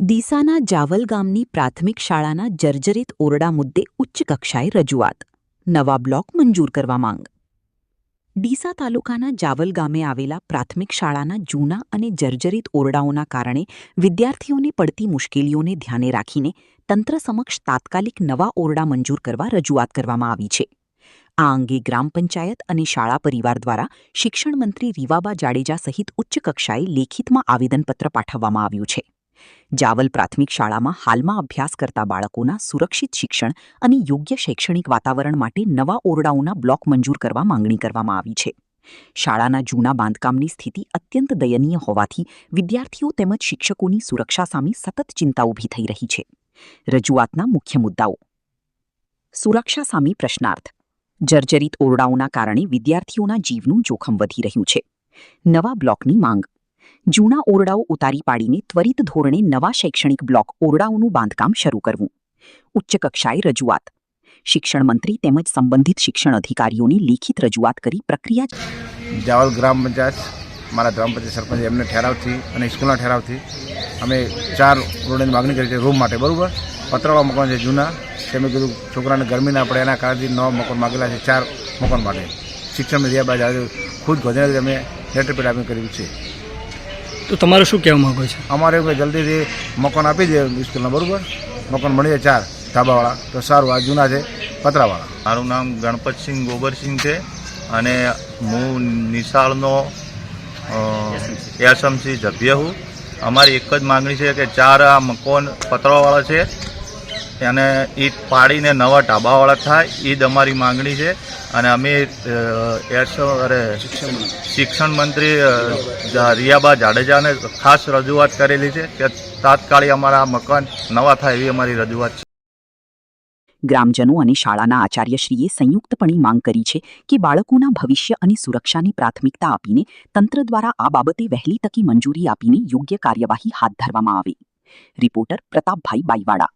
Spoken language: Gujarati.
ડીસાના જાવલ ગામની પ્રાથમિક શાળાના જર્જરિત ઓરડા મુદ્દે ઉચ્ચ કક્ષાએ રજૂઆત. નવા બ્લોક મંજૂર કરવા માંગ. ડીસા તાલુકાના જાવલ ગામે આવેલા પ્રાથમિક શાળાના જૂના અને જર્જરિત ઓરડાઓના કારણે વિદ્યાર્થીઓને પડતી મુશ્કેલીઓને ધ્યાને રાખીને તંત્ર સમક્ષ તાત્કાલિક નવા ઓરડા મંજૂર કરવા રજૂઆત કરવામાં આવી છે. આ અંગે ગ્રામ પંચાયત અને શાળા પરિવાર દ્વારા શિક્ષણ મંત્રી રીવાબા જાડેજા સહિત ઉચ્ચ કક્ષાએ લેખિતમાં આવેદનપત્ર પાઠવવામાં આવ્યું છે. જાવલ પ્રાથમિક શાળામાં હાલમાં અભ્યાસ કરતા બાળકોના સુરક્ષિત શિક્ષણ અને યોગ્ય શૈક્ષણિક વાતાવરણ માટે નવા ઓરડાઓના બ્લોક મંજૂર કરવા માંગણી કરવામાં આવી છે. શાળાના જૂના બાંધકામની સ્થિતિ અત્યંત દયનીય હોવાથી વિદ્યાર્થીઓ તેમજ શિક્ષકોની સુરક્ષા સામે સતત ચિંતા ઊભી થઈ રહી છે. રજૂઆતના મુખ્ય મુદ્દાઓ: સુરક્ષા સામે પ્રશ્નાર્થ. જર્જરિત ઓરડાઓના કારણે વિદ્યાર્થીઓના જીવનું જોખમ વધી રહ્યું છે. નવા બ્લોકની માંગ. જૂના ઓરડાઓ ઉતારી પાડીને ત્વરિત ધોરણે નવા શૈક્ષણિક બ્લોક ઓરડાઓનું બાંધકામ શરૂ કરવું. ઉચ્ચ કક્ષાએ રજૂઆત. શિક્ષણ મંત્રી તેમજ સંબંધિત શિક્ષણ અધિકારીઓને લેખિત રજૂઆત કરી પ્રક્રિયા. જાવલ ગ્રામ પંચાયત, મારા ગ્રામ પંચાયત સરપંચ એમને ઠેરાવથી અને સ્કૂલના ઠેરાવથી અમે 4 ઓરડાની માગણી કરી છે રૂમ માટે. બરાબર, પતરાવાળા મકાન છે જૂના, તેમે કીધું છોકરાને ગરમી ના પડે એના કારણથી નવા મકાન માગેલા છે 4 મકાન માટે. શિક્ષણ રહ્યા બાદ ખુદ ગોધેનાથી અમે લેટર પેડ આપી કર્યું છે. તો તમારે શું કહેવા માગો છો? અમારે જલ્દીથી મકાન આપી દે સ્કૂલના. બરાબર, મકાન મળી જાય 4 ધાબાવાળા તો સારું. આ જૂના છે પતરાવાળા. મારું નામ ગણપતસિંહ ગોબરસિંહ છે અને હું નિશાળનો એસએમસી સભ્ય હું. અમારી એક જ માગણી છે કે 4 આ મકાન પતરાવાળા છે અને ઈટ પાડીને નવા ઢાબાવાળા થાય, એ જ અમારી માગણી છે. અને અમે શિક્ષણ મંત્રી રીવાબા જાડેજાને ખાસ રજૂઆત કરેલી છે કે તાત્કાલિક અમારા મકાન નવા થાય એવી અમારી રજૂઆત છે. ગ્રામજનો અને શાળાના આચાર્યશ્રીએ સંયુક્તપણે માંગ કરી છે કે બાળકોના ભવિષ્ય અને સુરક્ષાની પ્રાથમિકતા આપીને તંત્ર દ્વારા આ બાબતે વહેલી તકે મંજૂરી આપીને યોગ્ય કાર્યવાહી હાથ ધરવામાં આવે. રિપોર્ટર પ્રતાપભાઈ બાઈવાડા.